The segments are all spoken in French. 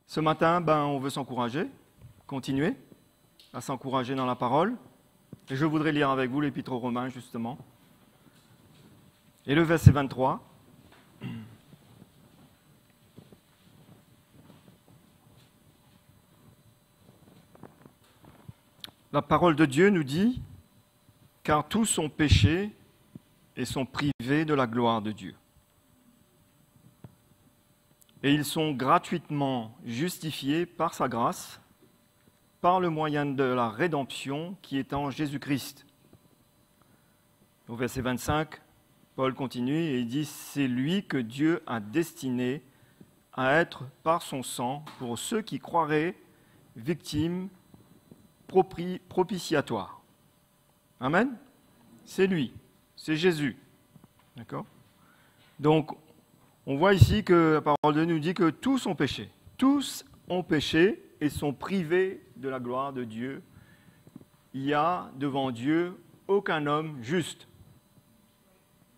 Ce matin, on veut s'encourager, continuer à s'encourager dans la parole. Et je voudrais lire avec vous l'Épître aux Romains, justement. Et le verset 23. La parole de Dieu nous dit « Car tous ont péché et sont privés de la gloire de Dieu. Et ils sont gratuitement justifiés par sa grâce, par le moyen de la rédemption qui est en Jésus-Christ. » Au verset 25, Paul continue et il dit « C'est lui que Dieu a destiné à être par son sang pour ceux qui croiraient victimes propitiatoires. » Amen. C'est lui, c'est Jésus. D'accord ? Donc, on voit ici que la parole de Dieu nous dit que tous ont péché. Tous ont péché et sont privés de la gloire de Dieu. Il n'y a devant Dieu aucun homme juste.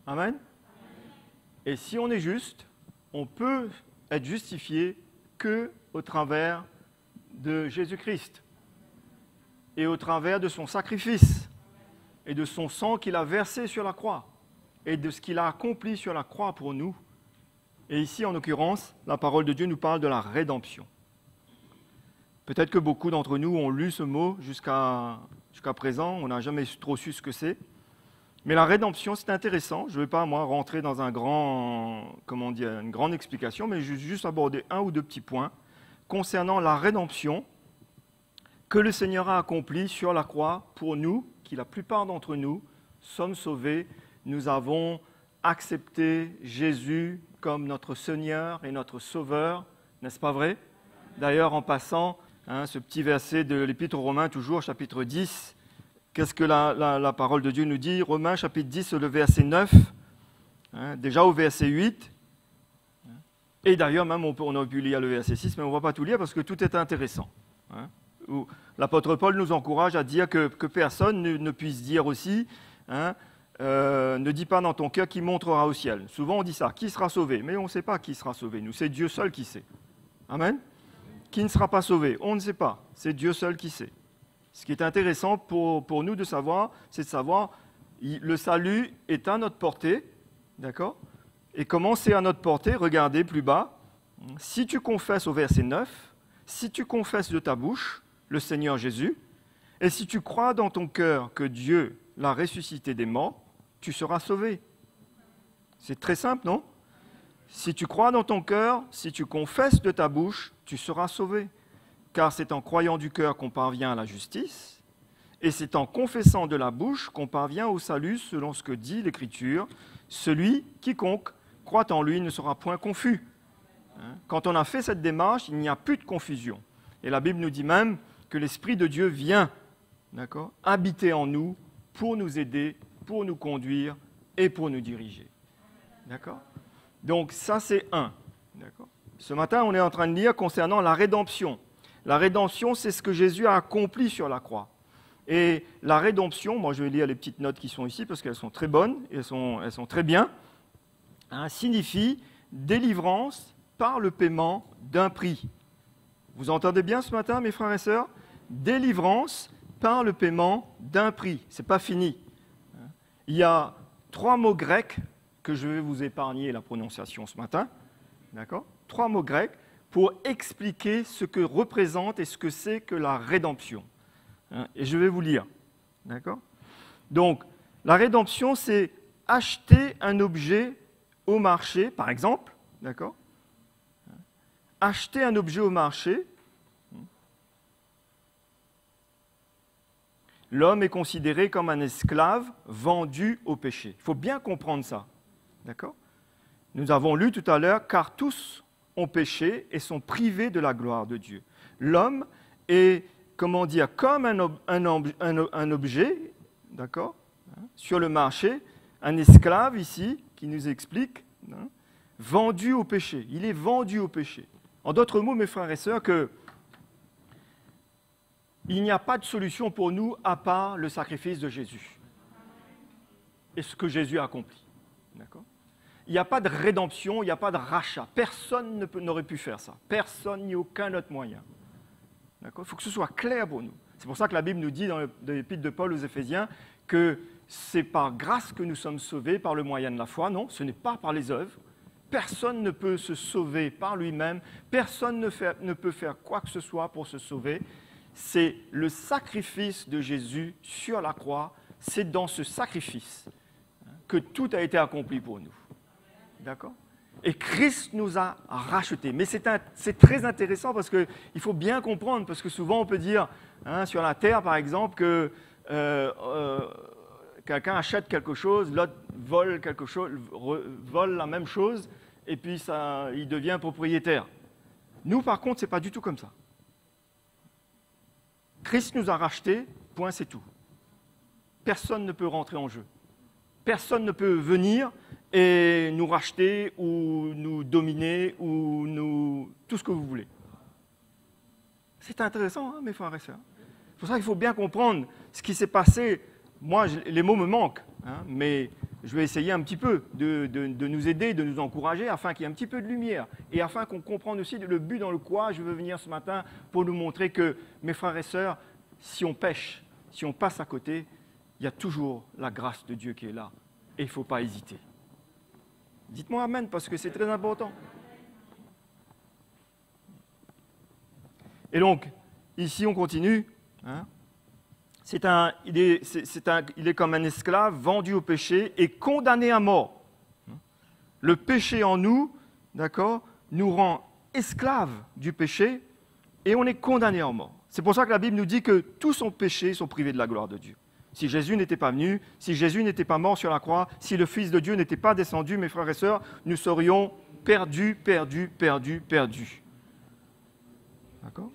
Amen. Et si on est juste, on peut être justifié que au travers de Jésus-Christ et au travers de son sacrifice et de son sang qu'il a versé sur la croix et de ce qu'il a accompli sur la croix pour nous. Et ici, en l'occurrence, la parole de Dieu nous parle de la rédemption. Peut-être que beaucoup d'entre nous ont lu ce mot jusqu'à présent, on n'a jamais trop su ce que c'est. Mais la rédemption, c'est intéressant. Je ne vais pas, moi, rentrer dans une grande explication, mais juste aborder un ou deux petits points concernant la rédemption que le Seigneur a accomplie sur la croix pour nous, qui la plupart d'entre nous sommes sauvés. Nous avons accepté Jésus comme notre Seigneur et notre Sauveur, n'est-ce pas vrai? D'ailleurs, en passant, ce petit verset de l'Épître aux Romains, toujours, chapitre 10, qu'est-ce que la parole de Dieu nous dit? Romains, chapitre 10, le verset 9, déjà au verset 8, et d'ailleurs, même on aurait pu lire le verset 6, mais on ne va pas tout lire parce que tout est intéressant. Où l'apôtre Paul nous encourage à dire que personne ne puisse dire aussi, ne dis pas dans ton cœur qui montera au ciel. Souvent on dit ça, qui sera sauvé? Mais on ne sait pas qui sera sauvé, nous, c'est Dieu seul qui sait. Amen. Qui ne sera pas sauvé? On ne sait pas, c'est Dieu seul qui sait. Ce qui est intéressant pour nous de savoir, c'est de savoir, le salut est à notre portée, d'accord? Et comment c'est à notre portée? Regardez plus bas, si tu confesses au verset 9, si tu confesses de ta bouche le Seigneur Jésus, et si tu crois dans ton cœur que Dieu l'a ressuscité des morts, tu seras sauvé. C'est très simple, non? Si tu crois dans ton cœur, si tu confesses de ta bouche, tu seras sauvé. Car c'est en croyant du cœur qu'on parvient à la justice, et c'est en confessant de la bouche qu'on parvient au salut selon ce que dit l'Écriture. Celui, quiconque, croit en lui ne sera point confus. Quand on a fait cette démarche, il n'y a plus de confusion. Et la Bible nous dit même que l'Esprit de Dieu vient, d'accord, habiter en nous pour nous aider, pour nous conduire et pour nous diriger. D'accord? Donc ça, c'est un. D'accord? Ce matin, on est en train de lire concernant la rédemption. La rédemption, c'est ce que Jésus a accompli sur la croix. Et la rédemption, moi je vais lire les petites notes qui sont ici parce qu'elles sont très bonnes, elles sont très bien, signifie délivrance par le paiement d'un prix. Vous entendez bien ce matin, mes frères et sœurs? Délivrance par le paiement d'un prix. Ce n'est pas fini. Il y a 3 mots grecs que je vais vous épargner la prononciation ce matin. D'accord? 3 mots grecs pour expliquer ce que représente et ce que c'est que la rédemption. Et je vais vous lire. D'accord? Donc, la rédemption, c'est acheter un objet au marché, par exemple. D'accord? Acheter un objet au marché. L'homme est considéré comme un esclave vendu au péché. Il faut bien comprendre ça. D'accord? Nous avons lu tout à l'heure, car tous ont péché et sont privés de la gloire de Dieu. L'homme est, comment dire, comme un objet, d'accord, sur le marché, un esclave ici, qui nous explique, vendu au péché. Il est vendu au péché. En d'autres mots, mes frères et sœurs, il n'y a pas de solution pour nous à part le sacrifice de Jésus et ce que Jésus a accompli. D'accord? il n'y a pas de rédemption, il n'y a pas de rachat. Personne n'aurait pu faire ça. Personne ni aucun autre moyen. D'accord ? Il faut que ce soit clair pour nous. C'est pour ça que la Bible nous dit dans l'épître de Paul aux Éphésiens que c'est par grâce que nous sommes sauvés par le moyen de la foi. Non, ce n'est pas par les œuvres. Personne ne peut se sauver par lui-même. Personne ne peut faire quoi que ce soit pour se sauver. C'est le sacrifice de Jésus sur la croix. C'est dans ce sacrifice que tout a été accompli pour nous. D'accord ? Et Christ nous a rachetés. Mais c'est très intéressant parce qu'il faut bien comprendre, parce que souvent on peut dire, sur la terre par exemple, que quelqu'un achète quelque chose, l'autre vole quelque chose, vole la même chose, et puis il devient propriétaire. Nous par contre, ce n'est pas du tout comme ça. Christ nous a rachetés, point, c'est tout. Personne ne peut rentrer en jeu. Personne ne peut venir et nous racheter ou nous dominer ou tout ce que vous voulez. C'est intéressant, mes frères et sœurs. C'est pour ça qu'il faut bien comprendre ce qui s'est passé. Moi, les mots me manquent, mais je vais essayer un petit peu de nous aider, de nous encourager, afin qu'il y ait un petit peu de lumière et afin qu'on comprenne aussi le but dans le quoi je veux venir ce matin pour nous montrer que, mes frères et sœurs, si on pêche, si on passe à côté, il y a toujours la grâce de Dieu qui est là. Et il ne faut pas hésiter. Dites-moi amen, parce que c'est très important. Et donc, ici, on continue. Il est comme un esclave vendu au péché et condamné à mort. Le péché en nous, d'accord, nous rend esclaves du péché et on est condamné à mort. C'est pour ça que la Bible nous dit que tous sont péchés, sont privés de la gloire de Dieu. Si Jésus n'était pas venu, si Jésus n'était pas mort sur la croix, si le Fils de Dieu n'était pas descendu, mes frères et sœurs, nous serions perdus. D'accord ?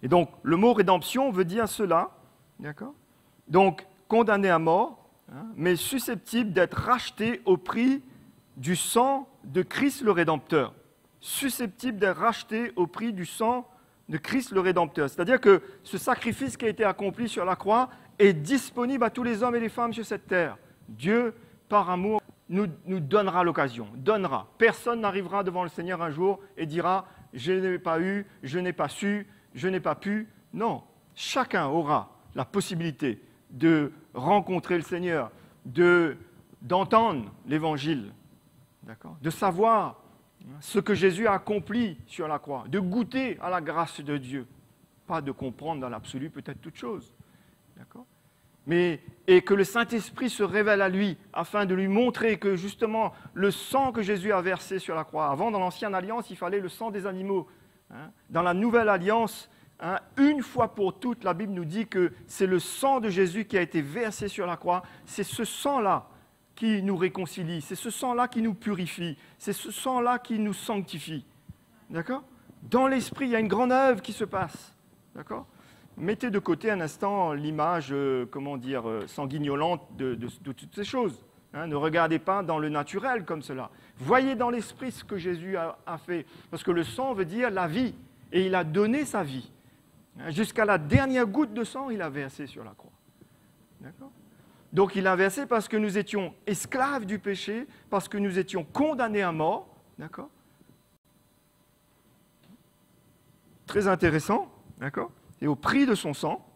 Et donc, le mot rédemption veut dire cela. D'accord ? Donc, condamné à mort, mais susceptible d'être racheté au prix du sang de Christ le Rédempteur. Susceptible d'être racheté au prix du sang de Christ le Rédempteur. C'est-à-dire que ce sacrifice qui a été accompli sur la croix est disponible à tous les hommes et les femmes sur cette terre. Dieu, par amour, nous donnera l'occasion, donnera. Personne n'arrivera devant le Seigneur un jour et dira « je n'ai pas eu, je n'ai pas su, je n'ai pas pu ». Non, chacun aura la possibilité de rencontrer le Seigneur, d'entendre l'Évangile, d'accord, de savoir ce que Jésus a accompli sur la croix, de goûter à la grâce de Dieu, pas de comprendre dans l'absolu peut-être toute chose, d'accord ? Et que le Saint-Esprit se révèle à lui afin de lui montrer que justement le sang que Jésus a versé sur la croix, avant dans l'Ancienne Alliance il fallait le sang des animaux, dans la Nouvelle Alliance, une fois pour toutes la Bible nous dit que c'est le sang de Jésus qui a été versé sur la croix, c'est ce sang-là qui nous réconcilie, c'est ce sang-là qui nous purifie, c'est ce sang-là qui nous sanctifie. D'accord ? Dans l'esprit, il y a une grande œuvre qui se passe. D'accord ? Mettez de côté un instant l'image, sanguignolante de toutes ces choses. Ne regardez pas dans le naturel comme cela. Voyez dans l'esprit ce que Jésus a fait. Parce que le sang veut dire la vie. Et il a donné sa vie. Jusqu'à la dernière goutte de sang, il a versé sur la croix. D'accord ? Donc il a versé parce que nous étions esclaves du péché, parce que nous étions condamnés à mort. D'accord ? Très intéressant. D'accord ? Et au prix de son sang.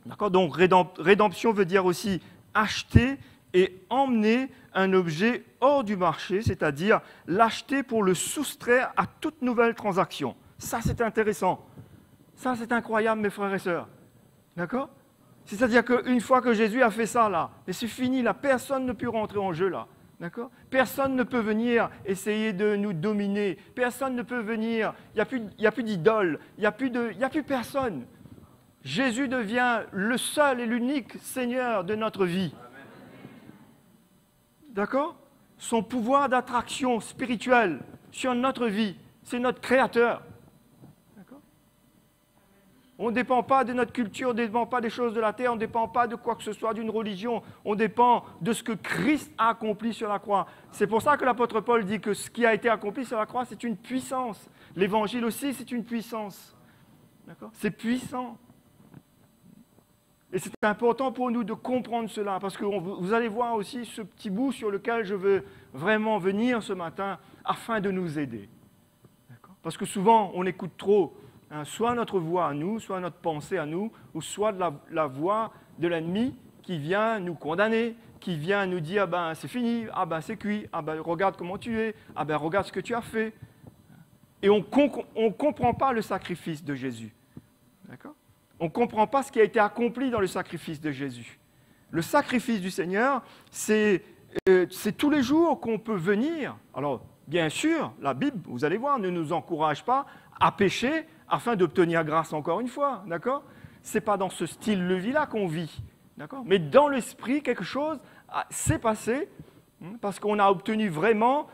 D'accord ? Donc rédemption veut dire aussi acheter et emmener un objet hors du marché, c'est-à-dire l'acheter pour le soustraire à toute nouvelle transaction. Ça, c'est intéressant. Ça, c'est incroyable, mes frères et sœurs. D'accord ? C'est-à-dire qu'une fois que Jésus a fait ça, là, et c'est fini, là, personne ne peut rentrer en jeu, là. D'accord ? Personne ne peut venir essayer de nous dominer. Personne ne peut venir. Il n'y a plus d'idole. Il n'y a plus personne. Jésus devient le seul et l'unique Seigneur de notre vie. D'accord ? Son pouvoir d'attraction spirituelle sur notre vie, c'est notre Créateur. On ne dépend pas de notre culture, on ne dépend pas des choses de la terre, on ne dépend pas de quoi que ce soit, d'une religion. On dépend de ce que Christ a accompli sur la croix. C'est pour ça que l'apôtre Paul dit que ce qui a été accompli sur la croix, c'est une puissance. L'évangile aussi, c'est une puissance. D'accord ? C'est puissant. Et c'est important pour nous de comprendre cela, parce que vous allez voir aussi ce petit bout sur lequel je veux vraiment venir ce matin, afin de nous aider. Parce que souvent, on écoute trop, soit notre voix à nous, soit notre pensée à nous, ou soit de la voix de l'ennemi qui vient nous condamner, qui vient nous dire, c'est fini, c'est cuit, regarde comment tu es, regarde ce que tu as fait. Et on ne comprend pas le sacrifice de Jésus. D'accord ? On ne comprend pas ce qui a été accompli dans le sacrifice de Jésus. Le sacrifice du Seigneur, c'est tous les jours qu'on peut venir. Alors, bien sûr, la Bible, vous allez voir, ne nous encourage pas à pécher afin d'obtenir grâce encore une fois. D'accord ? Ce n'est pas dans ce style de vie-là qu'on vit. D'accord ? Mais dans l'esprit, quelque chose s'est passé parce qu'on a obtenu vraiment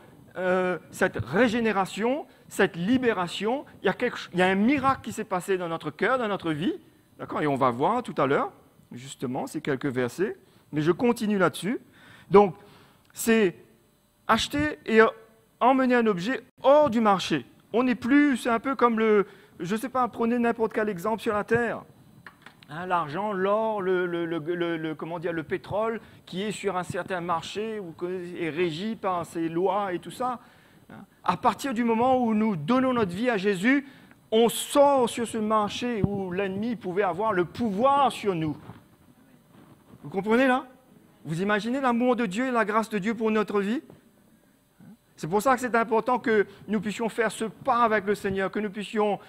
cette régénération, cette libération. Il y a un miracle qui s'est passé dans notre cœur, dans notre vie. D'accord ? Et on va voir tout à l'heure, justement, ces quelques versets. Mais je continue là-dessus. Donc, c'est acheter et emmener un objet hors du marché. On n'est plus, c'est un peu comme je ne sais pas, prenez n'importe quel exemple sur la terre. L'argent, l'or, le pétrole qui est sur un certain marché est régi par ces lois et tout ça. À partir du moment où nous donnons notre vie à Jésus, on sort sur ce marché où l'ennemi pouvait avoir le pouvoir sur nous. Vous comprenez là ? Vous imaginez l'amour de Dieu et la grâce de Dieu pour notre vie ? C'est pour ça que c'est important que nous puissions faire ce pas avec le Seigneur, que nous puissions,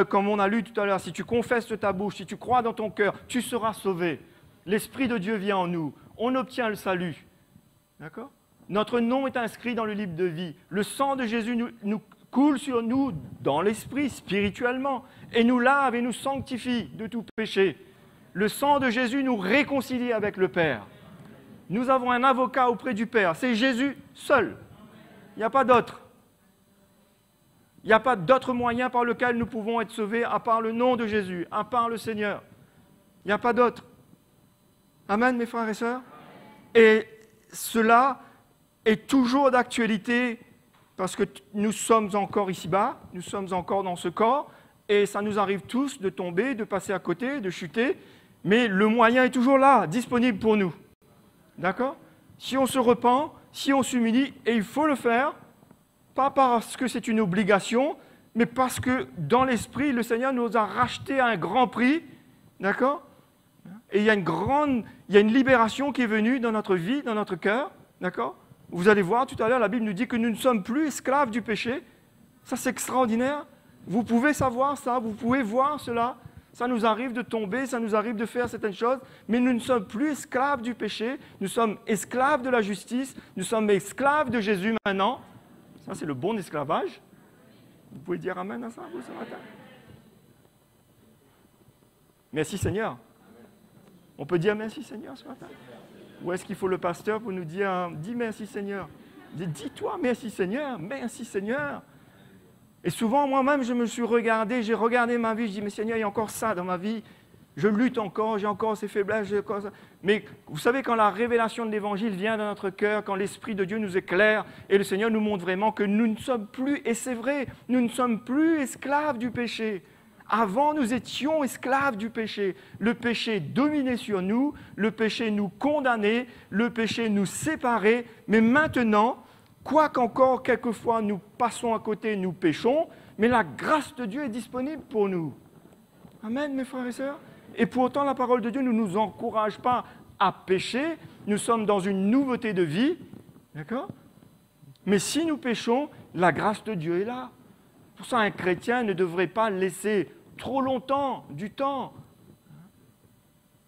comme on a lu tout à l'heure, si tu confesses de ta bouche, si tu crois dans ton cœur, tu seras sauvé. L'Esprit de Dieu vient en nous, on obtient le salut. D'accord ? Notre nom est inscrit dans le livre de vie. Le sang de Jésus nous coule sur nous dans l'Esprit, spirituellement, et nous lave et nous sanctifie de tout péché. Le sang de Jésus nous réconcilie avec le Père. Nous avons un avocat auprès du Père, c'est Jésus seul. Il n'y a pas d'autre. Il n'y a pas d'autre moyen par lequel nous pouvons être sauvés à part le nom de Jésus, à part le Seigneur. Il n'y a pas d'autre. Amen, mes frères et sœurs. Et cela est toujours d'actualité parce que nous sommes encore ici-bas, nous sommes encore dans ce corps, et ça nous arrive tous de tomber, de passer à côté, de chuter, mais le moyen est toujours là, disponible pour nous. D'accord ? Si on se repent, si on s'humilie, et il faut le faire, pas parce que c'est une obligation, mais parce que dans l'esprit, le Seigneur nous a rachetés à un grand prix, d'accord ? Et il y a une libération qui est venue dans notre vie, dans notre cœur, d'accord ? Vous allez voir, tout à l'heure, la Bible nous dit que nous ne sommes plus esclaves du péché. Ça, c'est extraordinaire. Vous pouvez savoir ça, vous pouvez voir cela. Ça nous arrive de tomber, ça nous arrive de faire certaines choses, mais nous ne sommes plus esclaves du péché, nous sommes esclaves de la justice, nous sommes esclaves de Jésus maintenant. Ça, c'est le bon esclavage. Vous pouvez dire amen à ça, vous, ce matin ? Merci Seigneur. On peut dire merci Seigneur ce matin ? Ou est-ce qu'il faut le pasteur pour nous dire, dis merci Seigneur ? Dis-toi merci Seigneur, merci Seigneur. Et souvent, moi-même, j'ai regardé ma vie, je dis, mais Seigneur, il y a encore ça dans ma vie, je lutte encore, j'ai encore ces faiblesses, j'ai encore ça. Mais vous savez, quand la révélation de l'Évangile vient dans notre cœur, quand l'Esprit de Dieu nous éclaire, et le Seigneur nous montre vraiment que nous ne sommes plus, et c'est vrai, nous ne sommes plus esclaves du péché. Avant, nous étions esclaves du péché. Le péché dominait sur nous, le péché nous condamnait, le péché nous séparait, mais maintenant, quoiqu'encore quelquefois nous passons à côté, nous péchons, mais la grâce de Dieu est disponible pour nous. Amen, mes frères et sœurs. Et pourtant, la parole de Dieu ne nous encourage pas à pécher. Nous sommes dans une nouveauté de vie, d'accord ? Mais si nous péchons, la grâce de Dieu est là. Pour ça, un chrétien ne devrait pas laisser trop longtemps du temps,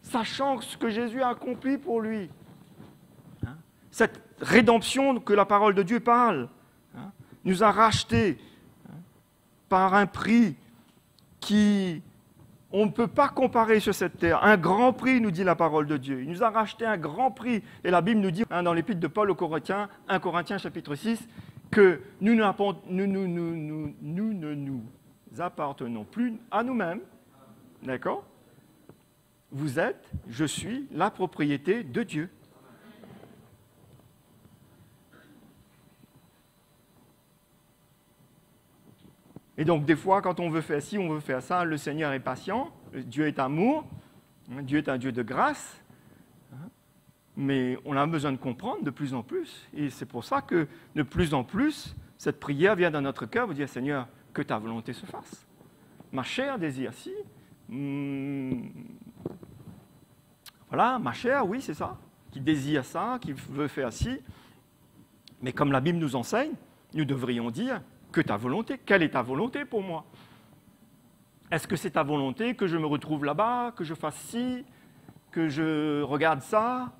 sachant ce que Jésus a accompli pour lui. Cette rédemption que la parole de Dieu parle, nous a rachetés par un prix qui, on ne peut pas comparer sur cette terre. Un grand prix, nous dit la parole de Dieu. Il nous a racheté un grand prix. Et la Bible nous dit, dans l'épître de Paul aux Corinthiens, 1 Corinthiens chapitre 6, que nous ne nous appartenons plus à nous-mêmes. D'accord ? Vous êtes, je suis, la propriété de Dieu. Et donc, des fois, quand on veut faire ci, on veut faire ça, le Seigneur est patient, Dieu est amour, Dieu est un Dieu de grâce, mais on a besoin de comprendre de plus en plus. Et c'est pour ça que de plus en plus, cette prière vient dans notre cœur, vous dire, Seigneur, que ta volonté se fasse. Ma chair désire si. Voilà, ma chair, oui, c'est ça, qui désire ça, qui veut faire ci. Mais comme la Bible nous enseigne, nous devrions dire que ta volonté, quelle est ta volonté pour moi? Est-ce que c'est ta volonté que je me retrouve là-bas, que je fasse ci, que je regarde ça?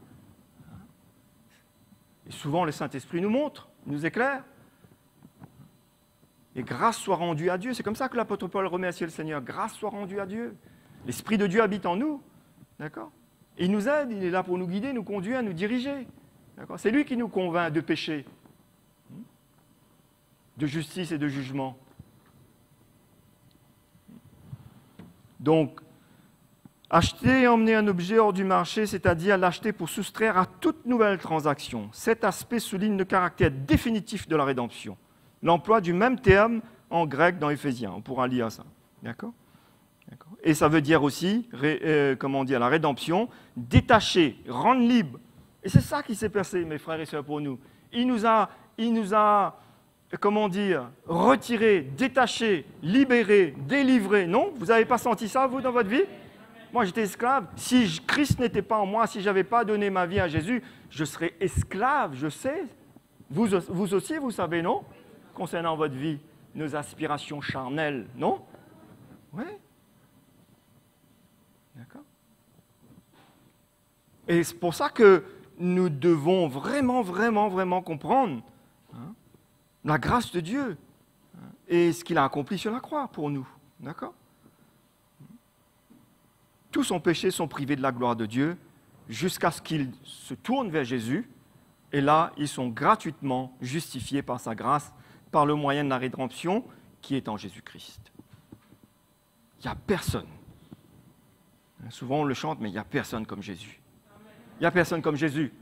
Et souvent, le Saint-Esprit nous montre, nous éclaire. Et grâce soit rendue à Dieu. C'est comme ça que l'apôtre Paul remercie le Seigneur. Grâce soit rendue à Dieu. L'Esprit de Dieu habite en nous. D'accord? Et il nous aide, il est là pour nous guider, nous conduire, nous diriger. D'accord? C'est lui qui nous convainc de péché, de justice et de jugement. Donc, acheter et emmener un objet hors du marché, c'est-à-dire l'acheter pour soustraire à toute nouvelle transaction. Cet aspect souligne le caractère définitif de la rédemption. L'emploi du même terme en grec dans Éphésiens, on pourra lire ça. D'accord? Et ça veut dire aussi, la rédemption, détacher, rendre libre. Et c'est ça qui s'est passé, mes frères et sœurs, pour nous. Il nous a retirés, détachés, libérés, délivrés. Non? Vous n'avez pas senti ça, vous, dans votre vie? Moi, j'étais esclave. Si Christ n'était pas en moi, si je n'avais pas donné ma vie à Jésus, je serais esclave, je sais. Vous aussi, vous savez, non? Concernant votre vie, nos aspirations charnelles, non? Oui. D'accord. Et c'est pour ça que nous devons vraiment, vraiment, vraiment comprendre la grâce de Dieu et ce qu'il a accompli sur la croix pour nous. D'accord? Tous son péchés sont privés de la gloire de Dieu jusqu'à ce qu'ils se tournent vers Jésus. Et là, ils sont gratuitement justifiés par sa grâce, par le moyen de la rédemption qui est en Jésus-Christ. Il n'y a personne. Souvent, on le chante, mais il n'y a personne comme Jésus. Il n'y a personne comme Jésus.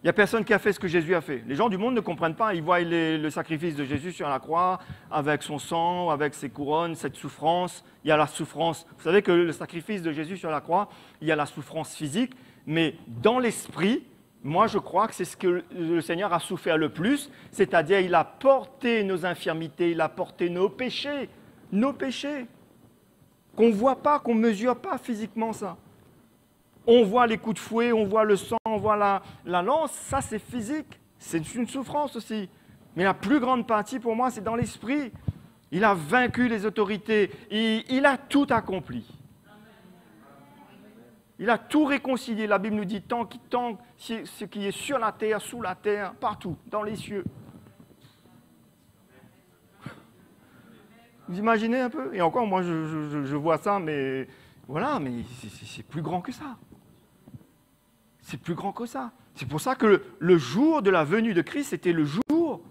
Il n'y a personne qui a fait ce que Jésus a fait. Les gens du monde ne comprennent pas. Ils voient le sacrifice de Jésus sur la croix, avec son sang, avec ses couronnes, cette souffrance. Il y a la souffrance. Vous savez que le sacrifice de Jésus sur la croix, il y a la souffrance physique, mais dans l'esprit, moi je crois que c'est ce que le Seigneur a souffert le plus, c'est-à-dire il a porté nos infirmités, il a porté nos péchés, qu'on ne voit pas, qu'on ne mesure pas physiquement ça. On voit les coups de fouet, on voit le sang, on voit la lance, ça c'est physique, c'est une souffrance aussi. Mais la plus grande partie pour moi, c'est dans l'esprit. Il a vaincu les autorités, il a tout accompli. Il a tout réconcilié. La Bible nous dit tant ce qui est sur la terre, sous la terre, partout, dans les cieux. Vous imaginez un peu? Et encore, moi je vois ça, mais voilà, mais c'est plus grand que ça. C'est plus grand que ça. C'est pour ça que le jour de la venue de Christ, c'était le jour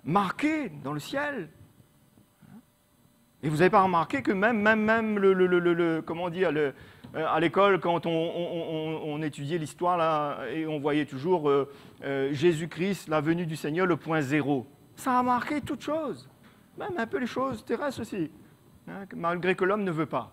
marqué dans le ciel. Et vous n'avez pas remarqué que même à l'école, quand on étudiait l'histoire, là, et on voyait toujours Jésus-Christ, la venue du Seigneur, le point zéro. Ça a marqué toutes choses, même un peu les choses terrestres aussi, malgré que l'homme ne veut pas.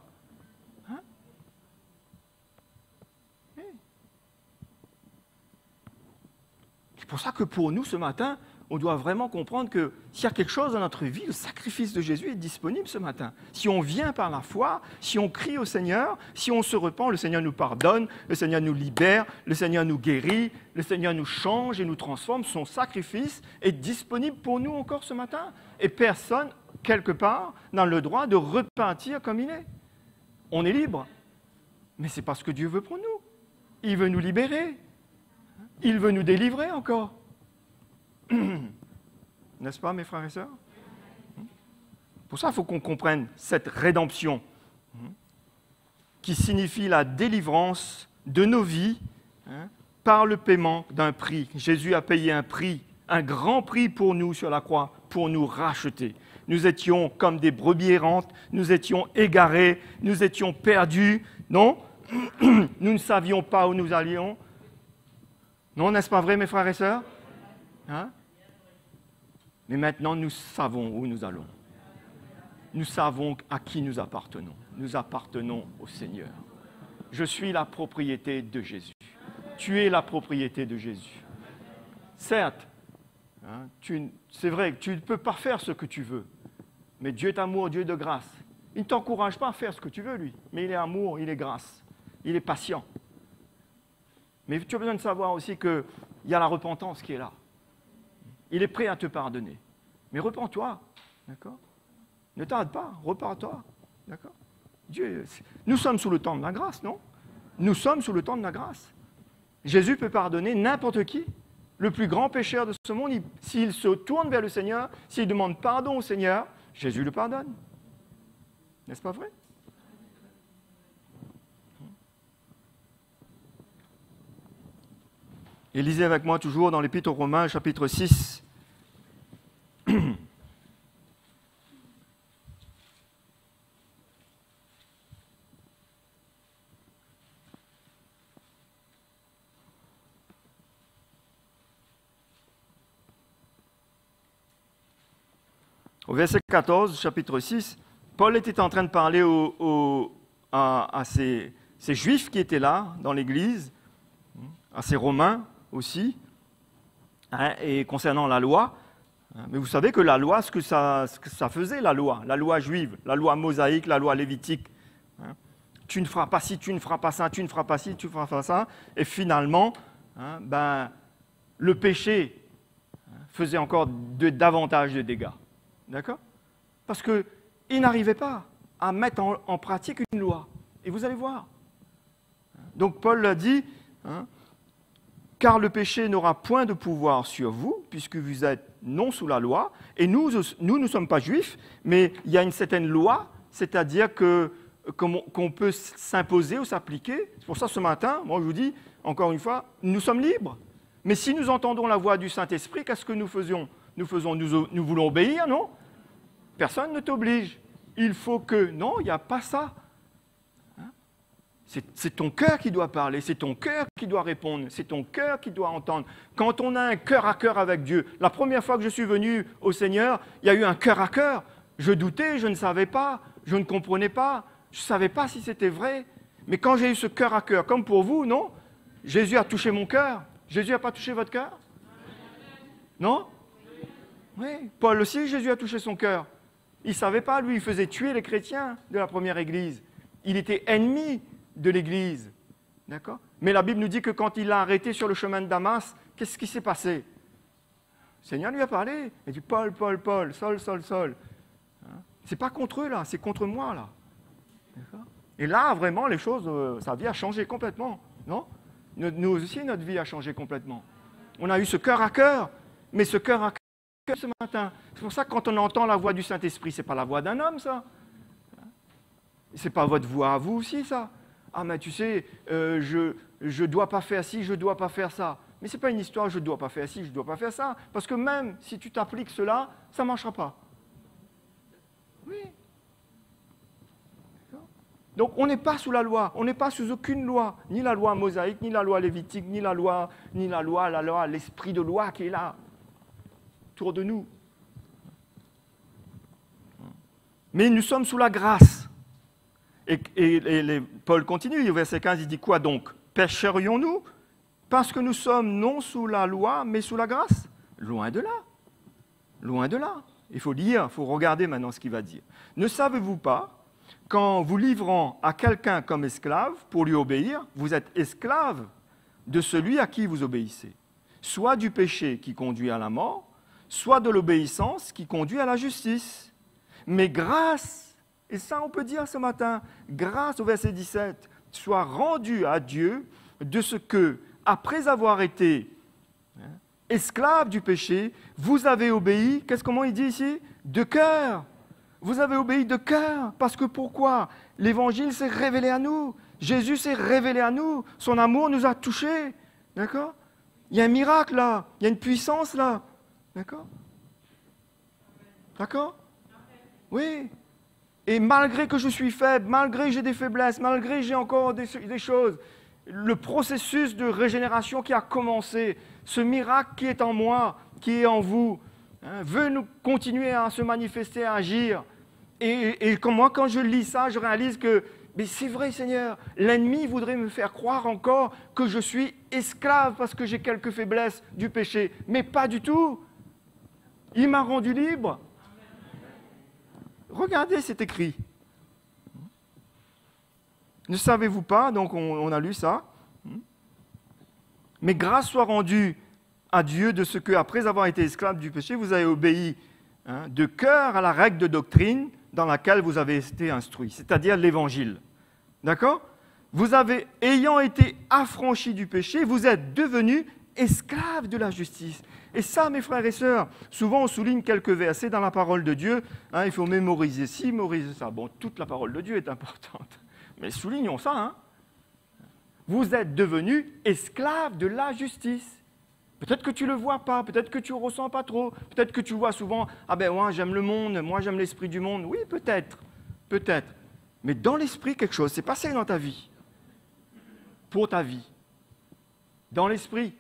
C'est pour ça que pour nous, ce matin, on doit vraiment comprendre que s'il y a quelque chose dans notre vie, le sacrifice de Jésus est disponible ce matin. Si on vient par la foi, si on crie au Seigneur, si on se repent, le Seigneur nous pardonne, le Seigneur nous libère, le Seigneur nous guérit, le Seigneur nous change et nous transforme. Son sacrifice est disponible pour nous encore ce matin. Et personne, quelque part, n'a le droit de repentir comme il est. On est libre. Mais c'est pas ce que Dieu veut pour nous. Il veut nous libérer. Il veut nous délivrer encore. N'est-ce pas, mes frères et sœurs? Pour ça, il faut qu'on comprenne cette rédemption qui signifie la délivrance de nos vies par le paiement d'un prix. Jésus a payé un prix, un grand prix pour nous sur la croix, pour nous racheter. Nous étions comme des brebis errantes, nous étions égarés, nous étions perdus, non? Nous ne savions pas où nous allions. Non, n'est-ce pas vrai, mes frères et sœurs? Mais maintenant, nous savons où nous allons. Nous savons à qui nous appartenons. Nous appartenons au Seigneur. Je suis la propriété de Jésus. Tu es la propriété de Jésus. Certes, hein, c'est vrai que tu ne peux pas faire ce que tu veux, mais Dieu est amour, Dieu de grâce. Il ne t'encourage pas à faire ce que tu veux, lui, mais il est amour, il est grâce, il est patient. Mais tu as besoin de savoir aussi qu'il y a la repentance qui est là. Il est prêt à te pardonner. Mais repens-toi, d'accord? Ne tarde pas, repens-toi, d'accord? Nous sommes sous le temps de la grâce, non? Nous sommes sous le temps de la grâce. Jésus peut pardonner n'importe qui. Le plus grand pécheur de ce monde, s'il se tourne vers le Seigneur, s'il demande pardon au Seigneur, Jésus le pardonne. N'est-ce pas vrai? Et lisez avec moi toujours dans l'Épître aux Romains, chapitre 6. Au verset 14, chapitre 6, Paul était en train de parler à ces Juifs qui étaient là, dans l'Église, à ces Romains aussi, hein, et concernant la loi. Mais vous savez que la loi, ce que ça faisait, la loi juive, la loi mosaïque, la loi lévitique. Hein, tu ne feras pas ci, tu ne feras pas ça, tu ne feras pas ci, tu ne feras pas ça. Et finalement, hein, le péché faisait encore davantage de dégâts. D'accord? Parce qu'ils n'arrivaient pas à mettre en pratique une loi. Et vous allez voir. Donc Paul l'a dit, hein, car le péché n'aura point de pouvoir sur vous, puisque vous êtes non sous la loi. Et nous ne sommes pas juifs, mais il y a une certaine loi, c'est-à-dire qu'on peut s'imposer ou s'appliquer. C'est pour ça, ce matin, moi je vous dis, encore une fois, nous sommes libres. Mais si nous entendons la voix du Saint-Esprit, qu'est-ce que nous faisons? Nous voulons obéir, non? Personne ne t'oblige. Il faut que... Non, il n'y a pas ça. Hein? C'est ton cœur qui doit parler, c'est ton cœur qui doit répondre, c'est ton cœur qui doit entendre. Quand on a un cœur à cœur avec Dieu, la première fois que je suis venu au Seigneur, il y a eu un cœur à cœur. Je doutais, je ne savais pas, je ne comprenais pas, je ne savais pas si c'était vrai. Mais quand j'ai eu ce cœur à cœur, comme pour vous, non? Jésus a touché mon cœur. Jésus n'a pas touché votre cœur? Non? Oui. Paul aussi, Jésus a touché son cœur. Il ne savait pas, lui, il faisait tuer les chrétiens de la première Église. Il était ennemi de l'Église. D'accord? Mais la Bible nous dit que quand il l'a arrêté sur le chemin de Damas, qu'est-ce qui s'est passé? Le Seigneur lui a parlé. Il dit, Paul, Paul, Paul, Saul, Saul, Saul. Hein? C'est pas contre eux, là, c'est contre moi, là. D'accord? Et là, vraiment, les choses, sa vie a changé complètement. Non? Nous aussi, notre vie a changé complètement. On a eu ce cœur à cœur, mais ce cœur à cœur, ce matin. C'est pour ça que quand on entend la voix du Saint-Esprit, ce n'est pas la voix d'un homme, ça. Ce n'est pas votre voix à vous aussi, ça. Ah, mais tu sais, je ne dois pas faire ci, je ne dois pas faire ça. Mais ce n'est pas une histoire, je ne dois pas faire ci, je ne dois pas faire ça. Parce que même si tu t'appliques cela, ça ne marchera pas. Oui. Donc on n'est pas sous la loi, on n'est pas sous aucune loi, ni la loi mosaïque, ni la loi lévitique, ni la loi, l'esprit de loi qui est là, autour de nous. Mais nous sommes sous la grâce. Et Paul continue, au verset 15, il dit quoi donc? Pécherions-nous parce que nous sommes non sous la loi, mais sous la grâce? Loin de là. Loin de là. Il faut lire, il faut regarder maintenant ce qu'il va dire. Ne savez-vous pas qu'en vous livrant à quelqu'un comme esclave pour lui obéir, vous êtes esclave de celui à qui vous obéissez, soit du péché qui conduit à la mort, soit de l'obéissance qui conduit à la justice. Mais grâce, et ça on peut dire ce matin, grâce au verset 17, soit rendue à Dieu de ce que, après avoir été esclave du péché, vous avez obéi, comment il dit ici? De cœur. Vous avez obéi de cœur, parce que pourquoi? L'Évangile s'est révélé à nous. Jésus s'est révélé à nous. Son amour nous a touchés. D'accord? Il y a un miracle là. Il y a une puissance là. D'accord? D'accord? Oui. Et malgré que je suis faible, malgré que j'ai des faiblesses, malgré que j'ai encore des choses, le processus de régénération qui a commencé, ce miracle qui est en moi, qui est en vous, veut nous continuer à se manifester, à agir. Et moi, quand je lis ça, je réalise que mais c'est vrai Seigneur, l'ennemi voudrait me faire croire encore que je suis esclave parce que j'ai quelques faiblesses du péché. Mais pas du tout. Il m'a rendu libre. Regardez, c'est écrit. Ne savez-vous pas, donc on a lu ça, mais grâce soit rendue à Dieu de ce que, après avoir été esclave du péché, vous avez obéi de cœur à la règle de doctrine dans laquelle vous avez été instruit, c'est-à-dire l'Évangile. D'accord ? Vous avez, ayant été affranchis du péché, vous êtes devenus esclaves de la justice. Et ça, mes frères et sœurs, souvent on souligne quelques versets dans la parole de Dieu. Il faut mémoriser ci, mémoriser ça. Bon, toute la parole de Dieu est importante. Mais soulignons ça. Vous êtes devenus esclaves de la justice. Peut-être que tu ne le vois pas, peut-être que tu ne ressens pas trop, peut-être que tu vois souvent « Ah ben moi j'aime le monde, moi j'aime l'esprit du monde ». Oui, peut-être. Mais dans l'esprit, quelque chose s'est passé dans ta vie. Pour ta vie. Dans l'esprit.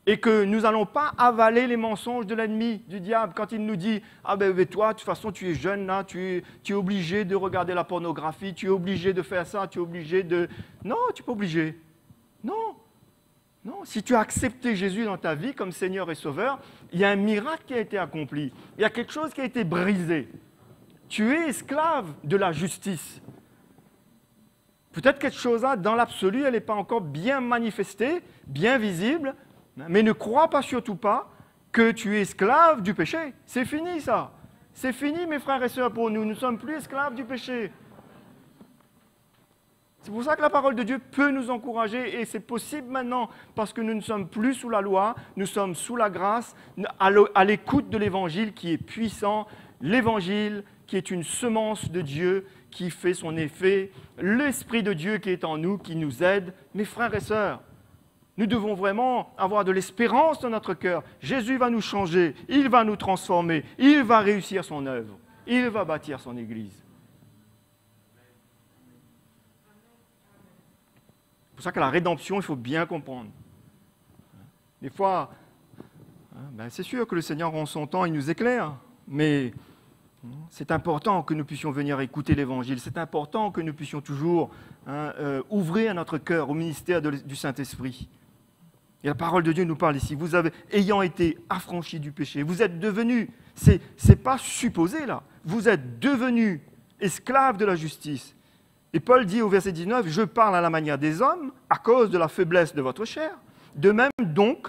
Et que nous n'allons pas avaler les mensonges de l'ennemi, du diable, quand il nous dit « Ah ben toi, de toute façon, tu es jeune là, tu es obligé de regarder la pornographie, tu es obligé de faire ça, tu es obligé de… » Non, tu n'es pas obligé. Non. Si tu as accepté Jésus dans ta vie comme Seigneur et Sauveur, il y a un miracle qui a été accompli. Il y a quelque chose qui a été brisé. Tu es esclave de la justice. Peut-être quelque chose là, dans l'absolu, elle n'est pas encore bien manifestée, bien visible, mais ne crois pas, surtout pas, que tu es esclave du péché. C'est fini ça. C'est fini, mes frères et sœurs, pour nous. Nous ne sommes plus esclaves du péché. C'est pour ça que la parole de Dieu peut nous encourager et c'est possible maintenant parce que nous ne sommes plus sous la loi, nous sommes sous la grâce, à l'écoute de l'Évangile qui est puissant, l'Évangile qui est une semence de Dieu qui fait son effet, l'Esprit de Dieu qui est en nous, qui nous aide. Mes frères et sœurs, nous devons vraiment avoir de l'espérance dans notre cœur. Jésus va nous changer, il va nous transformer, il va réussir son œuvre, il va bâtir son Église. C'est pour ça que la rédemption, il faut bien comprendre. Des fois, c'est sûr que le Seigneur, en son temps, il nous éclaire, mais c'est important que nous puissions venir écouter l'Évangile. C'est important que nous puissions toujours ouvrir notre cœur au ministère du Saint-Esprit. Et la parole de Dieu nous parle ici. Vous avez, ayant été affranchis du péché, vous êtes devenus, c'est pas supposé là, vous êtes devenus esclaves de la justice. Et Paul dit au verset 19, « Je parle à la manière des hommes à cause de la faiblesse de votre chair. De même donc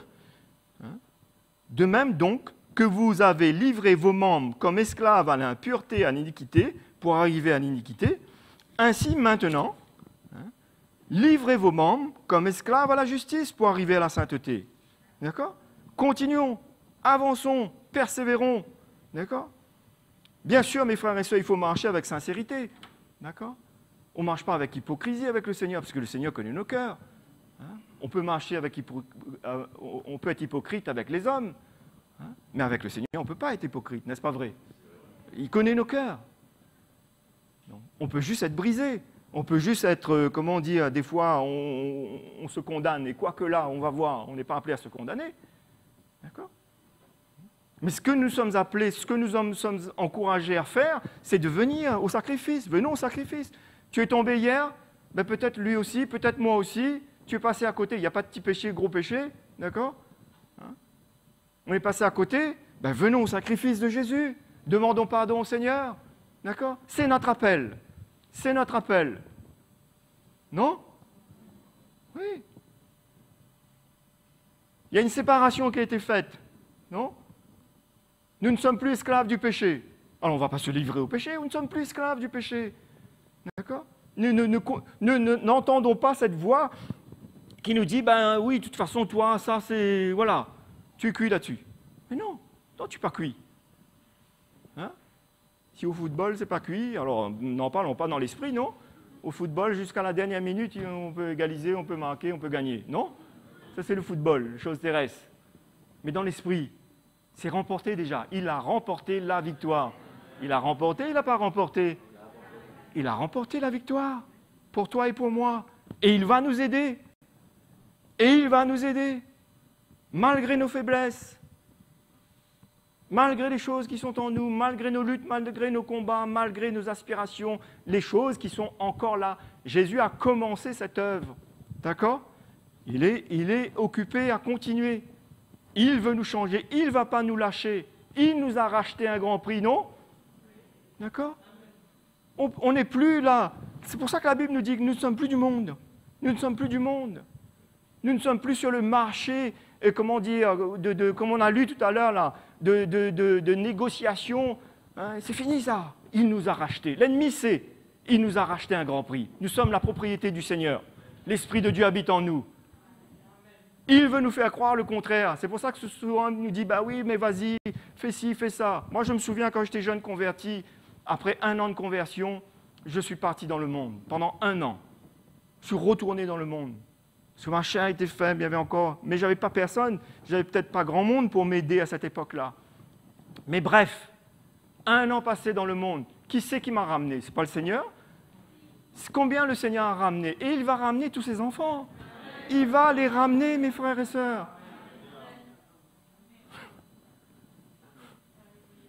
que vous avez livré vos membres comme esclaves à l'impureté, à l'iniquité, pour arriver à l'iniquité, ainsi maintenant, livrez vos membres comme esclaves à la justice pour arriver à la sainteté. » D'accord ? Continuons, avançons, persévérons. D'accord ? Bien sûr, mes frères et sœurs, il faut marcher avec sincérité. D'accord ? On ne marche pas avec hypocrisie avec le Seigneur, parce que le Seigneur connaît nos cœurs. On peut marcher on peut être hypocrite avec les hommes, mais avec le Seigneur, on ne peut pas être hypocrite, n'est-ce pas vrai ? Il connaît nos cœurs. On peut juste être brisé. On peut juste être, comment dire, des fois, on se condamne. Et quoique là, on va voir, on n'est pas appelé à se condamner. D'accord ? Mais ce que nous sommes appelés, ce que nous sommes encouragés à faire, c'est de venir au sacrifice. Venons au sacrifice. Tu es tombé hier, peut-être lui aussi, peut-être moi aussi, tu es passé à côté, il n'y a pas de petit péché, gros péché, d'accord ? On est passé à côté, venons au sacrifice de Jésus, demandons pardon au Seigneur, d'accord ? C'est notre appel, non ? Oui. Il y a une séparation qui a été faite, non ? Nous ne sommes plus esclaves du péché. Alors on ne va pas se livrer au péché, nous ne sommes plus esclaves du péché. D'accord ? N'entendons pas cette voix qui nous dit oui, de toute façon, toi, ça, c'est. Voilà, tu es cuit là-dessus. Mais non, tu n'es pas cuit. Si au football, c'est pas cuit, alors n'en parlons pas dans l'esprit, non ? Au football, jusqu'à la dernière minute, on peut égaliser, on peut marquer, on peut gagner. Non ? Ça, c'est le football, chose terrestre. Mais dans l'esprit, c'est remporté déjà. Il a remporté la victoire. Il a remporté, il n'a pas remporté. Il a remporté la victoire pour toi et pour moi. Et il va nous aider. Malgré nos faiblesses. Malgré les choses qui sont en nous, malgré nos luttes, malgré nos combats, malgré nos aspirations, les choses qui sont encore là. Jésus a commencé cette œuvre. D'accord ? Il est occupé à continuer. Il veut nous changer. Il ne va pas nous lâcher. Il nous a racheté un grand prix, non ? D'accord ? On n'est plus là. C'est pour ça que la Bible nous dit que nous ne sommes plus du monde. Nous ne sommes plus du monde. Nous ne sommes plus sur le marché, comment dire, comme on a lu tout à l'heure, là, de négociation. Hein, c'est fini ça. Il nous a rachetés. L'ennemi sait. Il nous a racheté un grand prix. Nous sommes la propriété du Seigneur. L'Esprit de Dieu habite en nous. Il veut nous faire croire le contraire. C'est pour ça que souvent il nous dit, bah oui, mais vas-y, fais ci, fais ça. Moi, je me souviens quand j'étais jeune converti, après 1 an de conversion, je suis parti dans le monde. Pendant 1 an, je suis retourné dans le monde. Parce que ma chair était faible, il y avait encore... Mais je n'avais pas personne, j'avais peut-être pas grand monde pour m'aider à cette époque-là. Mais bref, 1 an passé dans le monde, qui c'est qui m'a ramené? Ce n'est pas le Seigneur? Combien le Seigneur a ramené? Et il va ramener tous ses enfants. Il va les ramener, mes frères et sœurs.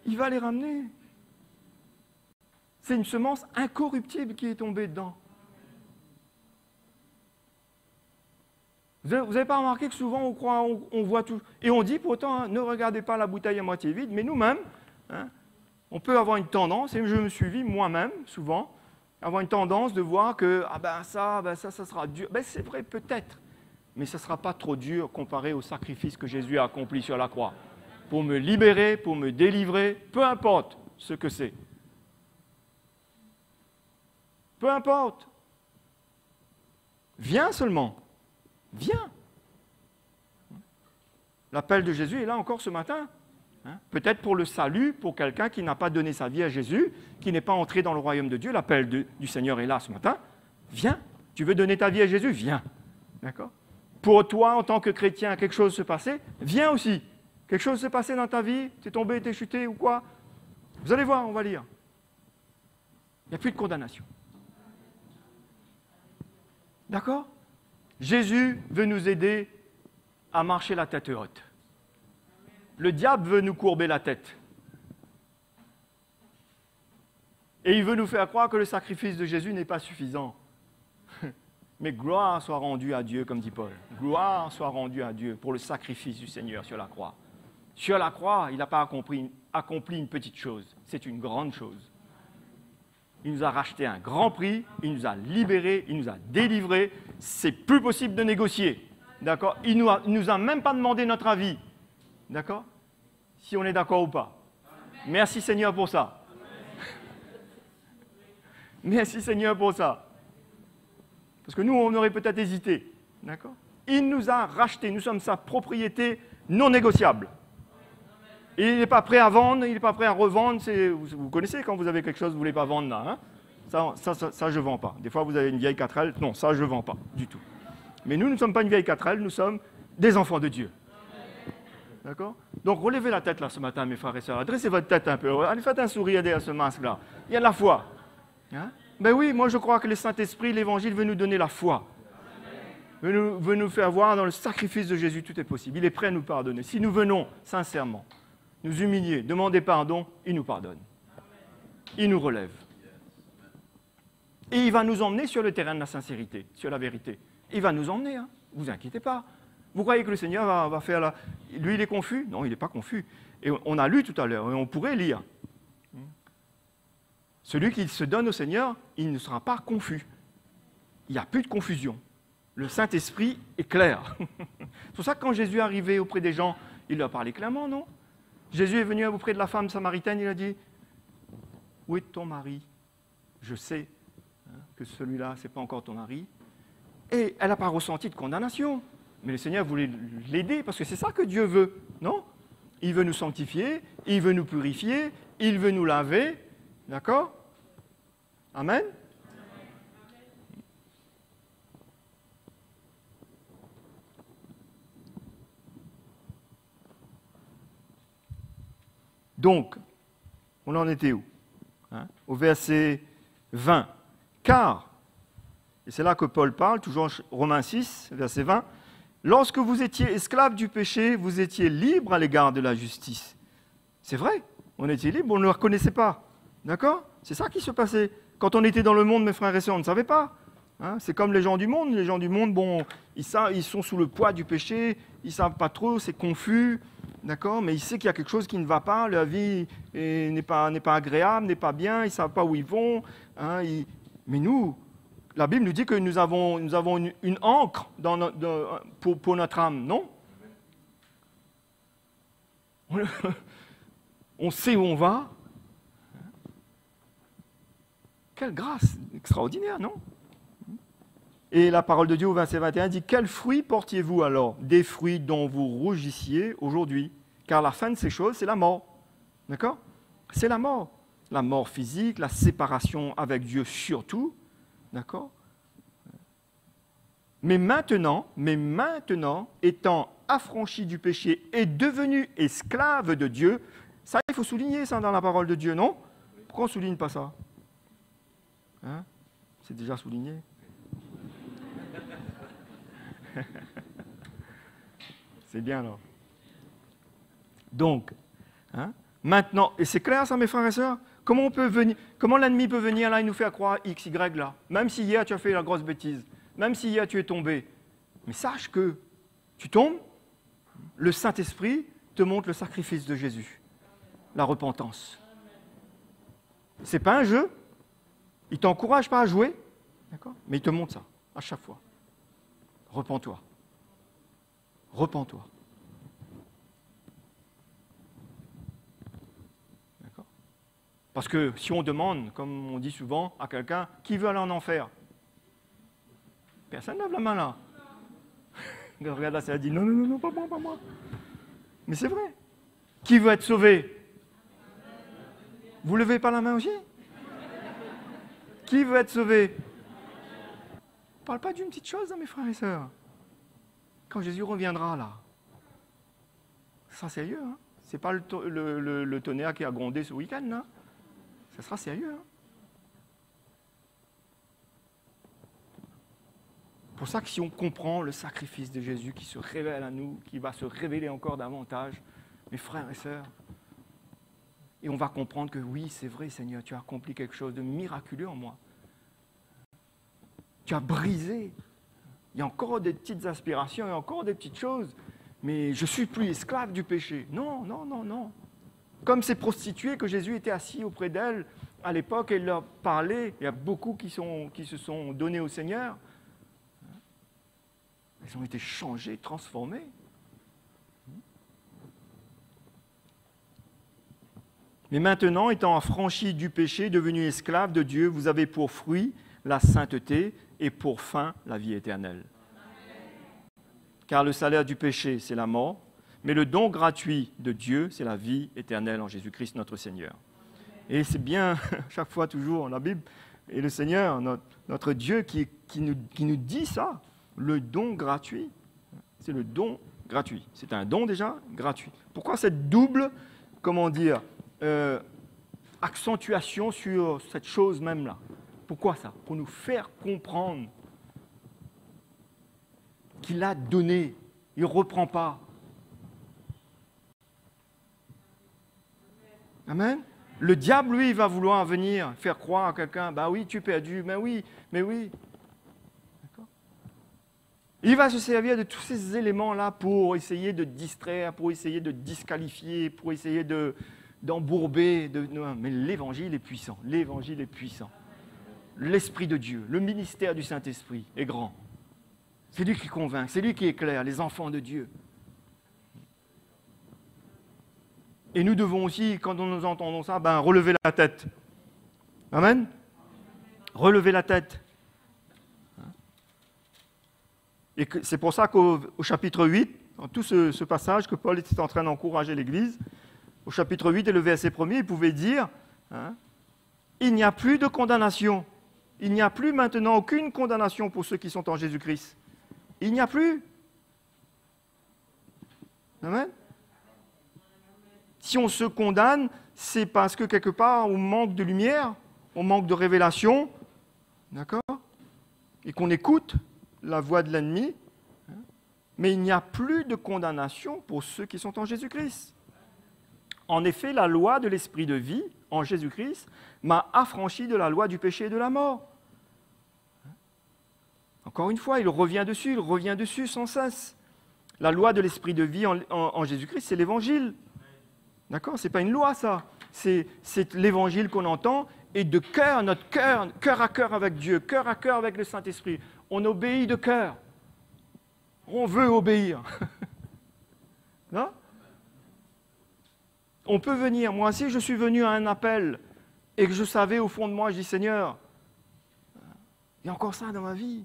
Il va les ramener. C'est une semence incorruptible qui est tombée dedans. Vous n'avez pas remarqué que souvent on croit, on voit tout. Et on dit pourtant, hein, ne regardez pas la bouteille à moitié vide, mais nous-mêmes, hein, on peut avoir une tendance, et je me suis vu moi-même souvent, avoir une tendance de voir que ça sera dur. Ben, c'est vrai peut-être, mais ça ne sera pas trop dur comparé au sacrifice que Jésus a accompli sur la croix. Pour me libérer, pour me délivrer, peu importe ce que c'est. Peu importe. Viens seulement. Viens. L'appel de Jésus est là encore ce matin. Hein? Peut-être pour le salut, pour quelqu'un qui n'a pas donné sa vie à Jésus, qui n'est pas entré dans le royaume de Dieu. L'appel du Seigneur est là ce matin. Viens. Tu veux donner ta vie à Jésus? Viens. D'accord? Pour toi, en tant que chrétien, quelque chose se passait? Viens aussi. Quelque chose s'est passé dans ta vie? T'es tombé, t'es chuté ou quoi? Vous allez voir, on va lire. Il n'y a plus de condamnation. D'accord? Jésus veut nous aider à marcher la tête haute. Le diable veut nous courber la tête. Et il veut nous faire croire que le sacrifice de Jésus n'est pas suffisant. Mais gloire soit rendue à Dieu, comme dit Paul. Gloire soit rendue à Dieu pour le sacrifice du Seigneur sur la croix. Sur la croix, il n'a pas accompli une petite chose, c'est une grande chose. Il nous a racheté un grand prix, il nous a libérés, il nous a délivrés. C'est plus possible de négocier. D'accord? Il ne nous a même pas demandé notre avis. D'accord? Si on est d'accord ou pas. Merci Seigneur pour ça. Merci Seigneur pour ça. Parce que nous, on aurait peut-être hésité. D'accord? Il nous a rachetés, nous sommes sa propriété non négociable. Et il n'est pas prêt à vendre, il n'est pas prêt à revendre. Vous connaissez quand vous avez quelque chose que vous ne voulez pas vendre là. Hein? Ça je ne vends pas. Des fois, vous avez une vieille 4L. Non, ça, je ne vends pas du tout. Mais nous ne sommes pas une vieille 4L, nous sommes des enfants de Dieu. D'accord? Donc, relevez la tête là ce matin, mes frères et sœurs. Adressez votre tête un peu. Allez, faites un sourire derrière ce masque-là. Il y a de la foi. Hein? Ben oui, moi, je crois que le Saint-Esprit, l'Évangile, veut nous donner la foi. Veut nous faire voir dans le sacrifice de Jésus, tout est possible. Il est prêt à nous pardonner. Si nous venons sincèrement nous humilier, demander pardon, il nous pardonne. Il nous relève. Et il va nous emmener sur le terrain de la sincérité, sur la vérité. Il va nous emmener, hein. Vous inquiétez pas. Vous croyez que le Seigneur va faire la... Lui, il est confus? Non, il n'est pas confus. Et on a lu tout à l'heure, et on pourrait lire. Celui qui se donne au Seigneur, il ne sera pas confus. Il n'y a plus de confusion. Le Saint-Esprit est clair. C'est pour ça que quand Jésus est arrivé auprès des gens, il leur parlait clairement, non? Jésus est venu auprès de la femme samaritaine, il a dit « Où est ton mari? Je sais que celui-là, ce n'est pas encore ton mari. » Et elle n'a pas ressenti de condamnation. Mais le Seigneur voulait l'aider, parce que c'est ça que Dieu veut, non? Il veut nous sanctifier, il veut nous purifier, il veut nous laver. D'accord? Amen? Donc, on en était où? Au verset 20. Car, et c'est là que Paul parle, toujours Romains 6, verset 20, « Lorsque vous étiez esclaves du péché, vous étiez libres à l'égard de la justice. C'est vrai, on était libre, on ne le reconnaissait pas. D'accord? C'est ça qui se passait. Quand on était dans le monde, mes frères et sœurs, on ne savait pas. Hein, c'est comme les gens du monde. Les gens du monde, bon, ils sont sous le poids du péché, ils ne savent pas trop, c'est confus. D'accord? Mais ils savent qu'il y a quelque chose qui ne va pas, leur vie n'est pas agréable, n'est pas bien, ils ne savent pas où ils vont. Hein, mais nous, la Bible nous dit que nous avons une ancre pour notre âme, non? On sait où on va. Quelle grâce extraordinaire, non? Et la parole de Dieu au verset 21 dit « Quels fruits portiez-vous alors? Des fruits dont vous rougissiez aujourd'hui. Car la fin de ces choses, c'est la mort. » D'accord? C'est la mort. La mort physique, la séparation avec Dieu surtout. D'accord? Mais maintenant, étant affranchi du péché et devenu esclave de Dieu, ça, il faut souligner ça dans la parole de Dieu, non? Pourquoi on ne souligne pas ça? Hein? C'est déjà souligné. C'est bien alors. Donc, hein, maintenant, et c'est clair ça mes frères et sœurs, comment l'ennemi peut venir là et nous faire croire X, Y là, même si hier tu as fait la grosse bêtise, même si hier tu es tombé, mais sache que tu tombes, le Saint-Esprit te montre le sacrifice de Jésus, la repentance. C'est pas un jeu, il t'encourage pas à jouer, d'accord, mais il te montre ça à chaque fois. Repens-toi. Repens-toi. D'accord? Parce que si on demande, comme on dit souvent, à quelqu'un, qui veut aller en enfer? Personne ne lève la main là. Regarde là, ça dit, non, pas moi. Mais c'est vrai. Qui veut être sauvé? Vous ne levez pas la main aussi? Qui veut être sauvé? On ne parle pas d'une petite chose, hein, mes frères et sœurs. Quand Jésus reviendra, là, ça sera sérieux. Hein. Ce n'est pas le tonnerre qui a grondé ce week-end, là. Ça sera sérieux. Hein. C'est pour ça que si on comprend le sacrifice de Jésus qui se révèle à nous, qui va se révéler encore davantage, mes frères et sœurs, et on va comprendre que oui, c'est vrai, Seigneur, tu as accompli quelque chose de miraculeux en moi. Tu as brisé. Il y a encore des petites aspirations, il y a encore des petites choses, mais je ne suis plus esclave du péché. Non. Comme ces prostituées que Jésus était assis auprès d'elles à l'époque et leur parlait, il y a beaucoup qui se sont donnés au Seigneur. Elles ont été changées, transformées. Mais maintenant, étant affranchis du péché, devenus esclaves de Dieu, vous avez pour fruit la sainteté et pour fin la vie éternelle. Car le salaire du péché, c'est la mort, mais le don gratuit de Dieu, c'est la vie éternelle en Jésus-Christ notre Seigneur. Et c'est bien, chaque fois, toujours, la Bible, et le Seigneur, notre Dieu, qui nous dit ça, le don gratuit. C'est le don gratuit. C'est un don déjà gratuit. Pourquoi cette double, accentuation sur cette chose même-là? Pourquoi ça? Pour nous faire comprendre qu'il a donné, il ne reprend pas. Amen. Le diable, lui, il va vouloir venir faire croire à quelqu'un, bah oui, tu es perdu, mais oui. D'accord. Il va se servir de tous ces éléments-là pour essayer de distraire, pour essayer de disqualifier, pour essayer d'embourber. Mais l'évangile est puissant. L'évangile est puissant. L'Esprit de Dieu, le ministère du Saint-Esprit est grand. C'est lui qui convainc, c'est lui qui éclaire les enfants de Dieu. Et nous devons aussi, quand nous entendons ça, relever la tête. Amen. Relever la tête. Et c'est pour ça qu'au chapitre 8, dans tout ce passage que Paul était en train d'encourager l'Église, au chapitre 8 et le verset 1er, il pouvait dire, il n'y a plus de condamnation. Il n'y a plus maintenant aucune condamnation pour ceux qui sont en Jésus-Christ. Il n'y a plus. Amen. Si on se condamne, c'est parce que quelque part on manque de lumière, on manque de révélation, d'accord? Et qu'on écoute la voix de l'ennemi. Mais il n'y a plus de condamnation pour ceux qui sont en Jésus-Christ. En effet, la loi de l'esprit de vie, en Jésus-Christ, m'a affranchi de la loi du péché et de la mort. Encore une fois, il revient dessus sans cesse. La loi de l'esprit de vie en Jésus-Christ, c'est l'évangile. D'accord? Ce n'est pas une loi, ça. C'est l'évangile qu'on entend, et de cœur, notre cœur, cœur à cœur avec Dieu, cœur à cœur avec le Saint-Esprit. On obéit de cœur. On veut obéir. Non? On peut venir. Moi aussi, je suis venu à un appel et que je savais au fond de moi, je dis Seigneur, il y a encore ça dans ma vie.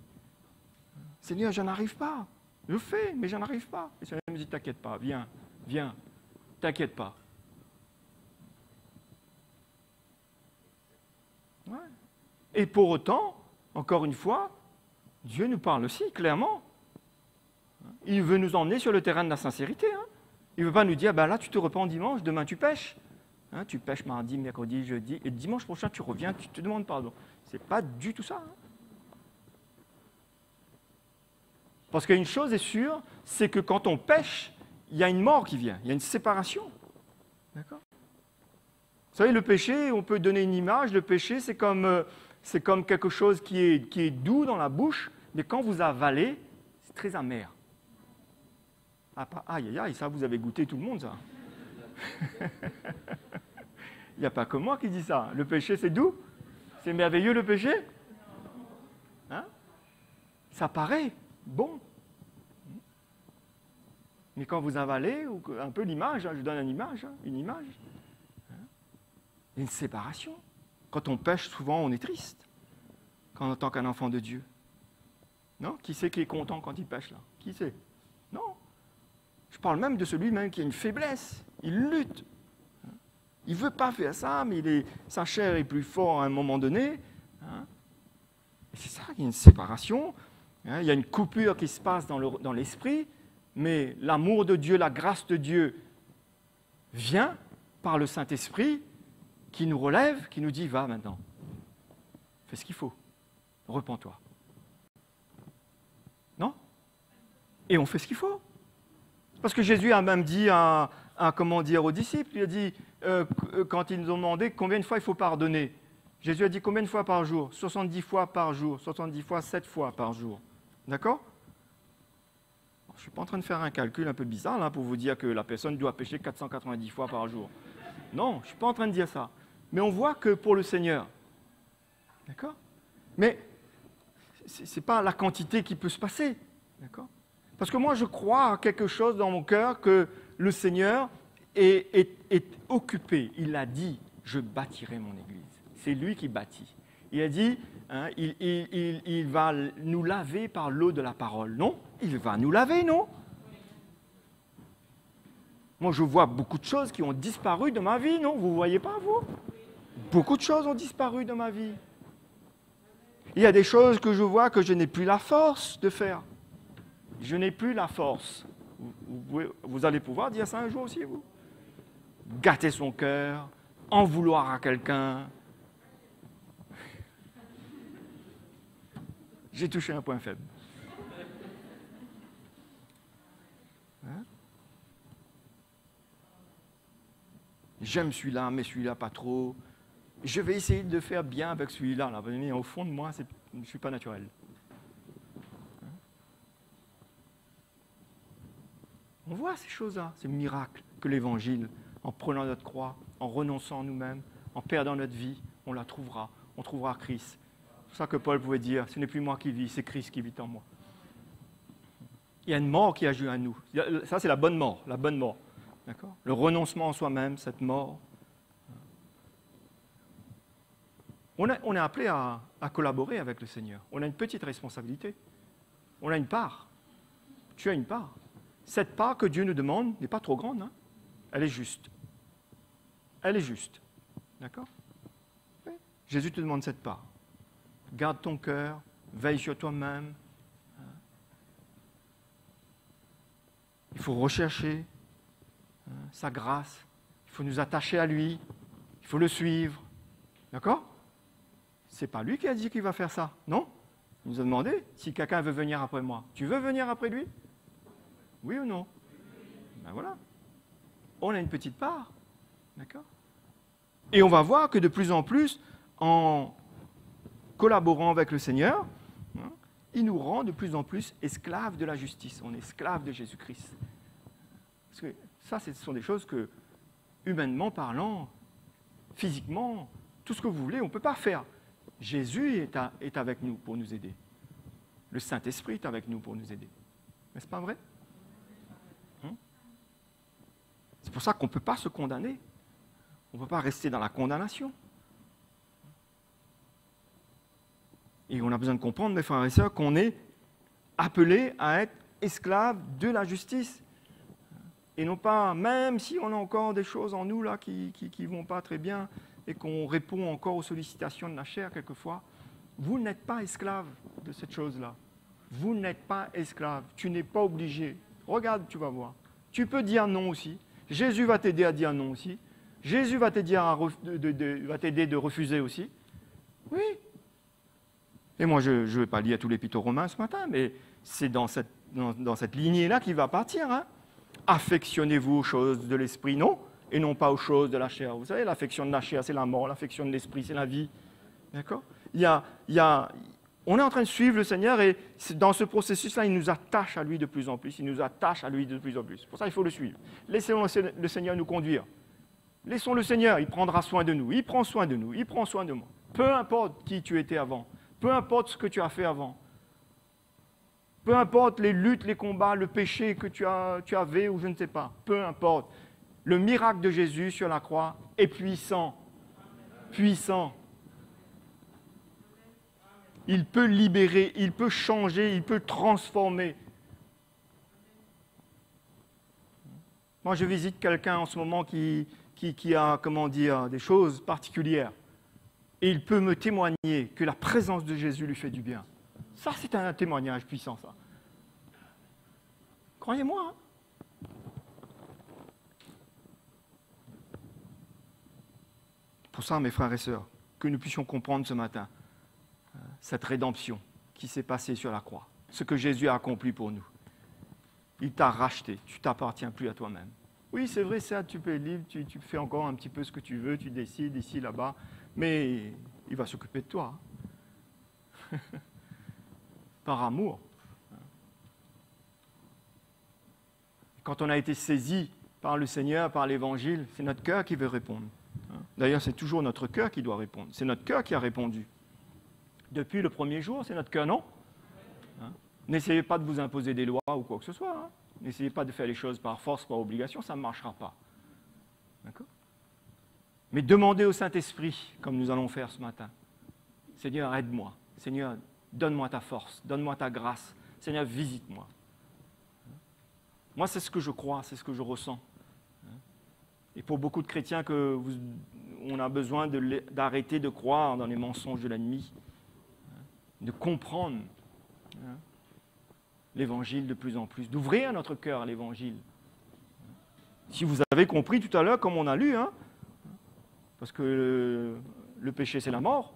Seigneur, je n'arrive pas. Je le fais, mais je n'arrive pas. Et le Seigneur me dit, t'inquiète pas, viens, t'inquiète pas. Ouais. Et pour autant, encore une fois, Dieu nous parle aussi clairement. Il veut nous emmener sur le terrain de la sincérité. Hein. Il ne veut pas nous dire, ben là tu te repens dimanche, demain tu pêches. Hein, tu pêches mardi, mercredi, jeudi, et dimanche prochain tu reviens, tu te demandes pardon. Ce n'est pas du tout ça. Hein. Parce qu'une chose est sûre, c'est que quand on pêche, il y a une mort qui vient, il y a une séparation. D'accord ? Vous savez, le péché, on peut donner une image, le péché c'est comme quelque chose qui est doux dans la bouche, mais quand vous avalez, c'est très amer. Aïe, aïe, aïe, ça vous avez goûté tout le monde, ça. Il n'y a pas que moi qui dis ça. Le péché, c'est doux? C'est merveilleux, le péché? Hein? Ça paraît bon. Mais quand vous avalez, ou un peu l'image, hein, je donne une image, hein, il y a une séparation. Quand on pêche, souvent, on est triste, en tant qu'un enfant de Dieu. Non? Qui c'est qui est content quand il pêche, là? Qui c'est? Non. Je parle même de celui même qui a une faiblesse. Il lutte. Il ne veut pas faire ça, mais sa chair est plus forte à un moment donné. Hein. Et c'est ça, il y a une séparation. Hein, il y a une coupure qui se passe dans l'esprit, mais l'amour de Dieu, la grâce de Dieu vient par le Saint-Esprit qui nous relève, qui nous dit « Va maintenant, fais ce qu'il faut, repens-toi. » Non? Et on fait ce qu'il faut. Parce que Jésus a même dit aux disciples, il a dit, quand ils nous ont demandé combien de fois il faut pardonner, Jésus a dit combien de fois par jour? 70 fois par jour, 70 fois, 7 fois par jour. D'accord? Je ne suis pas en train de faire un calcul un peu bizarre là, pour vous dire que la personne doit pécher 490 fois par jour. Non, je ne suis pas en train de dire ça. Mais on voit que pour le Seigneur, d'accord? Mais ce n'est pas la quantité qui peut se passer, d'accord? Parce que moi, je crois à quelque chose dans mon cœur que le Seigneur est occupé. Il a dit, je bâtirai mon Église. C'est lui qui bâtit. Il a dit, hein, il va nous laver par l'eau de la parole. Non? Il va nous laver, non? Moi, je vois beaucoup de choses qui ont disparu de ma vie, non? Vous ne voyez pas, vous? Beaucoup de choses ont disparu de ma vie. Il y a des choses que je vois que je n'ai plus la force de faire. Je n'ai plus la force. Vous allez pouvoir dire ça un jour aussi, vous. Gâter son cœur, en vouloir à quelqu'un. J'ai touché un point faible. Hein? J'aime celui-là, mais celui-là pas trop. Je vais essayer de faire bien avec celui-là. Là. Mais au fond de moi, je ne suis pas naturel. On voit ces choses-là, ces miracles que l'Évangile, en prenant notre croix, en renonçant nous-mêmes, en perdant notre vie, on la trouvera. On trouvera Christ. C'est pour ça que Paul pouvait dire, ce n'est plus moi qui vis, c'est Christ qui vit en moi. Il y a une mort qui a joué à nous. Ça, c'est la bonne mort, la bonne mort. D'accord ? Le renoncement en soi-même, cette mort. On est appelé à collaborer avec le Seigneur. On a une petite responsabilité. On a une part. Tu as une part. Cette part que Dieu nous demande n'est pas trop grande. Hein? Elle est juste. Elle est juste. D'accord? Oui. Jésus te demande cette part. Garde ton cœur, veille sur toi-même. Il faut rechercher sa grâce. Il faut nous attacher à lui. Il faut le suivre. D'accord? Ce n'est pas lui qui a dit qu'il va faire ça. Non? Il nous a demandé si quelqu'un veut venir après moi. Tu veux venir après lui? Oui ou non? Ben voilà. On a une petite part. D'accord? Et on va voir que de plus en plus, en collaborant avec le Seigneur, hein, il nous rend de plus en plus esclaves de la justice. On est esclaves de Jésus-Christ. Parce que ça, ce sont des choses que, humainement parlant, physiquement, tout ce que vous voulez, on ne peut pas faire. Jésus est avec nous pour nous aider. Le Saint-Esprit est avec nous pour nous aider. N'est-ce pas vrai? C'est pour ça qu'on ne peut pas se condamner. On ne peut pas rester dans la condamnation. Et on a besoin de comprendre, mes frères et sœurs, qu'on est appelés à être esclaves de la justice. Et non pas, même si on a encore des choses en nous là qui ne vont pas très bien et qu'on répond encore aux sollicitations de la chair quelquefois, vous n'êtes pas esclave de cette chose-là. Vous n'êtes pas esclave. Tu n'es pas obligé. Regarde, tu vas voir. Tu peux dire non aussi. Jésus va t'aider à dire non aussi. Jésus va t'aider de refuser aussi. Oui. Et moi, je ne vais pas lire tous les l'Épître aux Romains ce matin, mais c'est dans cette lignée-là qu'il va partir. Hein. Affectionnez-vous aux choses de l'esprit, non, et non pas aux choses de la chair. Vous savez, l'affection de la chair, c'est la mort, l'affection de l'esprit, c'est la vie. D'accord? On est en train de suivre le Seigneur et dans ce processus-là, il nous attache à lui de plus en plus. Il nous attache à lui de plus en plus. Pour ça, il faut le suivre. Laissons le Seigneur nous conduire. Laissons le Seigneur, il prendra soin de nous. Il prend soin de nous, il prend soin de moi. Peu importe qui tu étais avant. Peu importe ce que tu as fait avant. Peu importe les luttes, les combats, le péché que tu avais ou je ne sais pas. Peu importe. Le miracle de Jésus sur la croix est puissant. Puissant. Il peut libérer, il peut changer, il peut transformer. Moi, je visite quelqu'un en ce moment qui a, des choses particulières. Et il peut me témoigner que la présence de Jésus lui fait du bien. Ça, c'est un témoignage puissant, ça. Croyez-moi. Hein. Pour ça, mes frères et sœurs, que nous puissions comprendre ce matin cette rédemption qui s'est passée sur la croix, ce que Jésus a accompli pour nous. Il t'a racheté, tu ne t'appartiens plus à toi-même. Oui, c'est vrai, ça, tu peux être libre, tu fais encore un petit peu ce que tu veux, tu décides ici, là-bas, mais il va s'occuper de toi. Hein. Par amour. Quand on a été saisi par le Seigneur, par l'Évangile, c'est notre cœur qui veut répondre. D'ailleurs, c'est toujours notre cœur qui doit répondre. C'est notre cœur qui a répondu. Depuis le premier jour, c'est notre cœur, non? N'essayez pas de vous imposer des lois ou quoi que ce soit. Hein. N'essayez pas de faire les choses par force, par obligation, ça ne marchera pas. D'accord? Mais demandez au Saint-Esprit, comme nous allons faire ce matin. Seigneur, aide-moi. Seigneur, donne-moi ta force, donne-moi ta grâce. Seigneur, visite-moi. Moi, c'est ce que je crois, c'est ce que je ressens. Et pour beaucoup de chrétiens, on a besoin d'arrêter de croire dans les mensonges de l'ennemi, de comprendre l'Évangile de plus en plus, d'ouvrir notre cœur à l'Évangile. Si vous avez compris tout à l'heure, comme on a lu, hein, parce que le péché, c'est la mort.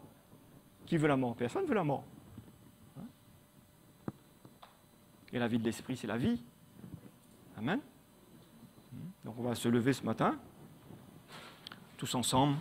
Qui veut la mort? Personne ne veut la mort. Et la vie de l'esprit, c'est la vie. Amen. Donc on va se lever ce matin, tous ensemble.